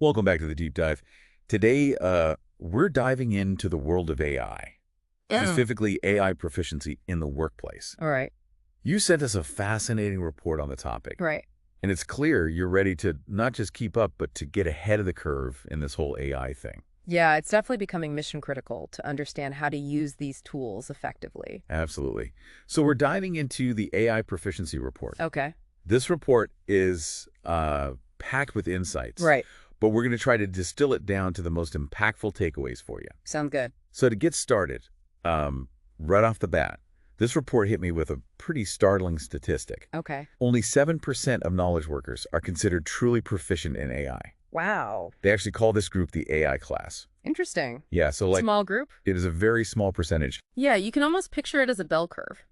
Welcome back to the deep dive. Today, we're diving into the world of AI, Yeah. specifically AI proficiency in the workplace. All right. You sent us a fascinating report on the topic, Right. and it's clear you're ready to not just keep up, but to get ahead of the curve in this whole AI thing. Yeah, it's definitely becoming mission critical to understand how to use these tools effectively. Absolutely. So we're diving into the AI Proficiency Report. Okay. This report is packed with insights, Right. but we're going to try to distill it down to the most impactful takeaways for you. Sounds good. So to get started, right off the bat, this report hit me with a pretty startling statistic. Okay. Only 7% of knowledge workers are considered truly proficient in AI. Wow. They actually call this group the AI class. Interesting. Yeah, so like Small group? it is a very small percentage. Yeah, you can almost picture it as a bell curve.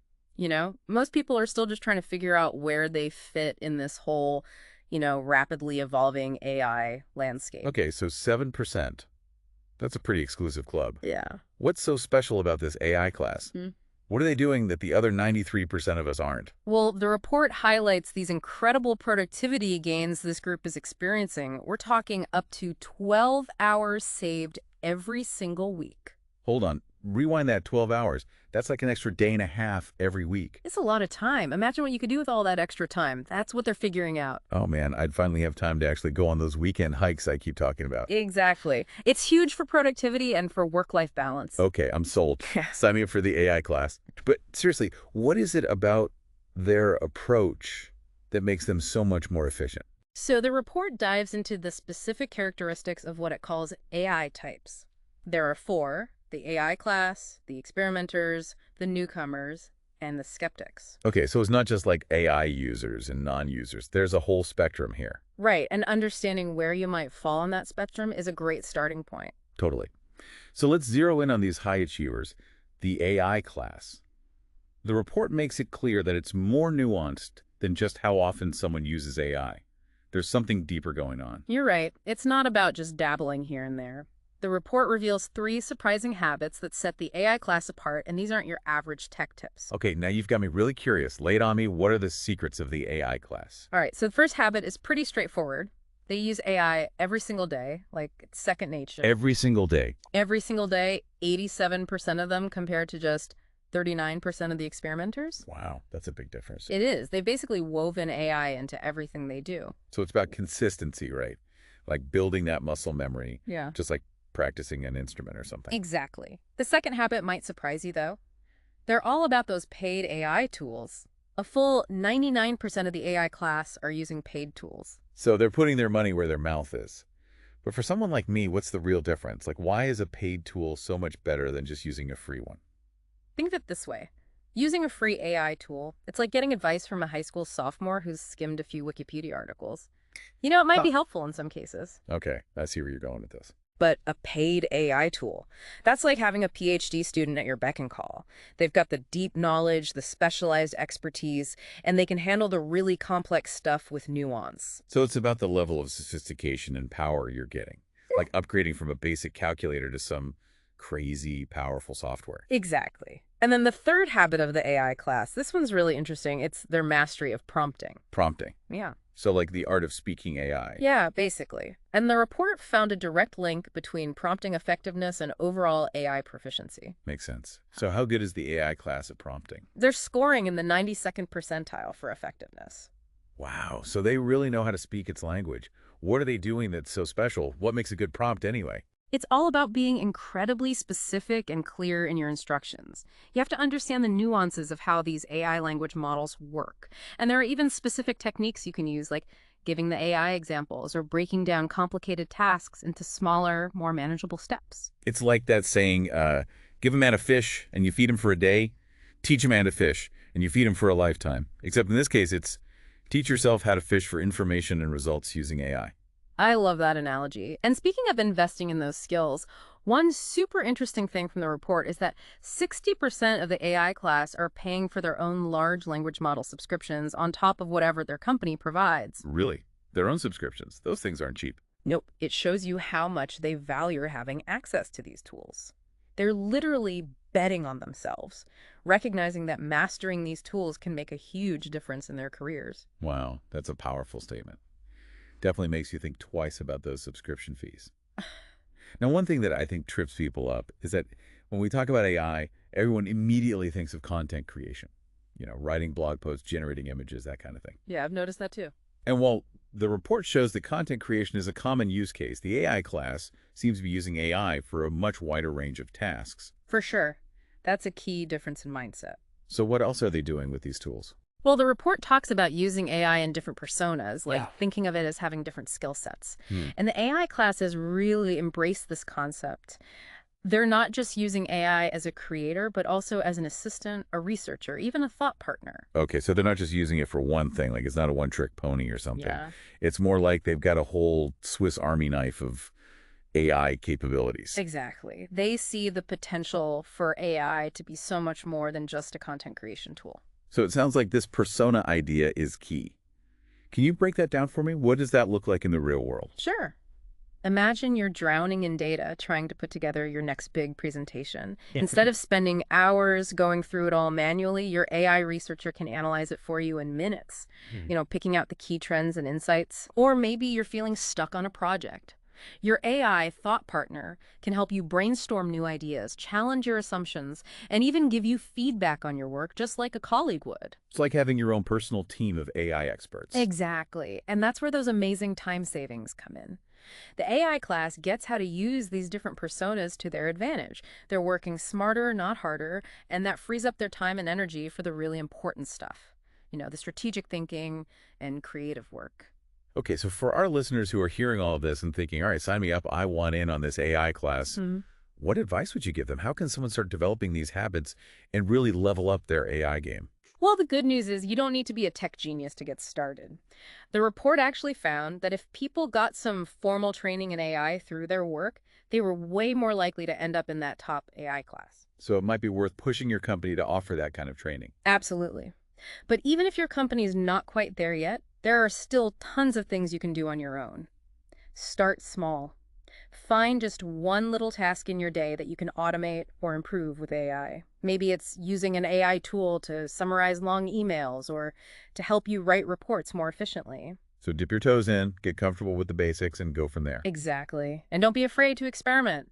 Most people are still just trying to figure out where they fit in this whole, rapidly evolving AI landscape. Okay, so 7%. That's a pretty exclusive club. Yeah. What's so special about this AI class? Hmm. What are they doing that the other 93% of us aren't? Well, the report highlights these incredible productivity gains this group is experiencing. We're talking up to 12 hours saved every single week. Hold on. Rewind that 12 hours. That's like an extra day and a half every week. It's a lot of time. Imagine what you could do with all that extra time. That's what they're figuring out. Oh man, I'd finally have time to actually go on those weekend hikes I keep talking about. Exactly. It's huge for productivity and for work-life balance. Okay, I'm sold. Yeah. Sign me up for the AI class. But seriously, what is it about their approach that makes them so much more efficient? So the report dives into the specific characteristics of what it calls AI types. There are four: the AI class, the experimenters, the newcomers, and the skeptics. Okay, so it's not just like AI users and non-users. There's a whole spectrum here. Right, and understanding where you might fall on that spectrum is a great starting point. Totally. So let's zero in on these high achievers, the AI class. The report makes it clear that it's more nuanced than just how often someone uses AI. There's something deeper going on. You're right. It's not about just dabbling here and there. The report reveals 3 surprising habits that set the AI class apart, and these aren't your average tech tips. Okay, now you've got me really curious. Lay it on me. What are the secrets of the AI class? All right, so the first habit is pretty straightforward. They use AI every single day, like it's second nature. Every single day. Every single day, 87% of them compared to just 39% of the experimenters. Wow, that's a big difference. It is. They've basically woven AI into everything they do. So it's about consistency, right? Like building that muscle memory, Yeah. just like practicing an instrument or something. Exactly. The second habit might surprise you, though. They're all about those paid AI tools. A full 99% of the AI class are using paid tools. So they're putting their money where their mouth is. But for someone like me, what's the real difference? Like, why is a paid tool so much better than just using a free one? Think of it this way. Using a free AI tool, it's like getting advice from a high school sophomore who's skimmed a few Wikipedia articles. It might be helpful in some cases. Okay, I see where you're going with this. But a paid AI tool, that's like having a PhD student at your beck and call. They've got the deep knowledge, the specialized expertise, and they can handle the really complex stuff with nuance. So it's about the level of sophistication and power you're getting, like upgrading from a basic calculator to some crazy, powerful software. Exactly. And then the third habit of the AI class, this one's really interesting. It's their mastery of prompting. Prompting. Yeah. So like the art of speaking AI. Yeah, basically. And the report found a direct link between prompting effectiveness and overall AI proficiency. Makes sense. So how good is the AI class at prompting? They're scoring in the 92nd percentile for effectiveness. Wow, so they really know how to speak its language. What are they doing that's so special? What makes a good prompt anyway? It's all about being incredibly specific and clear in your instructions. You have to understand the nuances of how these AI language models work. And there are even specific techniques you can use, like giving the AI examples or breaking down complicated tasks into smaller, more manageable steps. It's like that saying, give a man a fish and you feed him for a day, teach a man to fish and you feed him for a lifetime. Except in this case, it's teach yourself how to fish for information and results using AI. I love that analogy. And speaking of investing in those skills, one super interesting thing from the report is that 60% of the AI class are paying for their own large language model subscriptions on top of whatever their company provides. Really? Their own subscriptions? Those things aren't cheap. Nope. It shows you how much they value having access to these tools. They're literally betting on themselves, recognizing that mastering these tools can make a huge difference in their careers. Wow, that's a powerful statement. Definitely makes you think twice about those subscription fees. Now, one thing that I think trips people up is that when we talk about AI, everyone immediately thinks of content creation. Writing blog posts, generating images, that kind of thing. Yeah, I've noticed that too. And while the report shows that content creation is a common use case, the AI class seems to be using AI for a much wider range of tasks. For sure. That's a key difference in mindset. So what else are they doing with these tools? Well, the report talks about using AI in different personas, like Yeah. thinking of it as having different skill sets. Hmm. And the AI classes really embrace this concept. They're not just using AI as a creator, but also as an assistant, a researcher, even a thought partner. Okay, so they're not just using it for one thing, like it's not a one-trick pony or something. Yeah. It's more like they've got a whole Swiss Army knife of AI capabilities. Exactly. They see the potential for AI to be so much more than just a content creation tool. So it sounds like this persona idea is key. Can you break that down for me? What does that look like in the real world? Sure. Imagine you're drowning in data trying to put together your next big presentation. Instead of spending hours going through it all manually, your AI researcher can analyze it for you in minutes, picking out the key trends and insights. Or maybe you're feeling stuck on a project. Your AI thought partner can help you brainstorm new ideas, challenge your assumptions, and even give you feedback on your work, just like a colleague would. It's like having your own personal team of AI experts. Exactly. And that's where those amazing time savings come in. The AI class gets how to use these different personas to their advantage. They're working smarter, not harder, and that frees up their time and energy for the really important stuff. The strategic thinking and creative work. Okay, so for our listeners who are hearing all of this and thinking, all right, sign me up, I want in on this AI class, what advice would you give them? How can someone start developing these habits and really level up their AI game? Well, the good news is you don't need to be a tech genius to get started. The report actually found that if people got some formal training in AI through their work, they were way more likely to end up in that top AI class. So it might be worth pushing your company to offer that kind of training. Absolutely. But even if your company is not quite there yet, there are still tons of things you can do on your own. Start small. Find just one little task in your day that you can automate or improve with AI. Maybe it's using an AI tool to summarize long emails or to help you write reports more efficiently. So dip your toes in, get comfortable with the basics, and go from there. Exactly. And don't be afraid to experiment,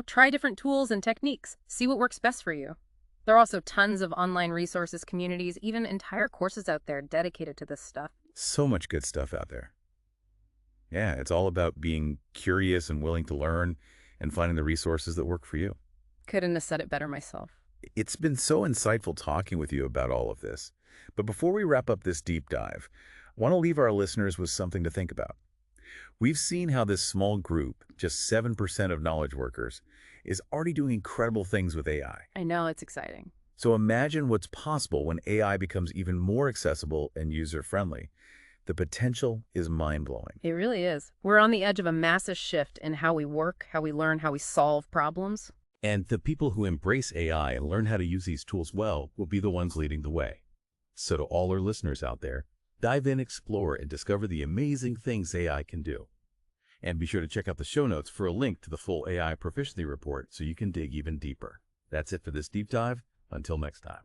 Try different tools and techniques. See what works best for you. There are also tons of online resources, communities, even entire courses out there dedicated to this stuff. So much good stuff out there. Yeah, it's all about being curious and willing to learn and finding the resources that work for you. Couldn't have said it better myself. It's been so insightful talking with you about all of this. But before we wrap up this deep dive, I want to leave our listeners with something to think about. We've seen how this small group, just 7% of knowledge workers, is already doing incredible things with AI. I know, it's exciting. So imagine what's possible when AI becomes even more accessible and user-friendly. The potential is mind-blowing. It really is. We're on the edge of a massive shift in how we work, how we learn, how we solve problems. And the people who embrace AI and learn how to use these tools well will be the ones leading the way. So to all our listeners out there, dive in, explore, and discover the amazing things AI can do. And be sure to check out the show notes for a link to the full AI Proficiency Report so you can dig even deeper. That's it for this deep dive. Until next time.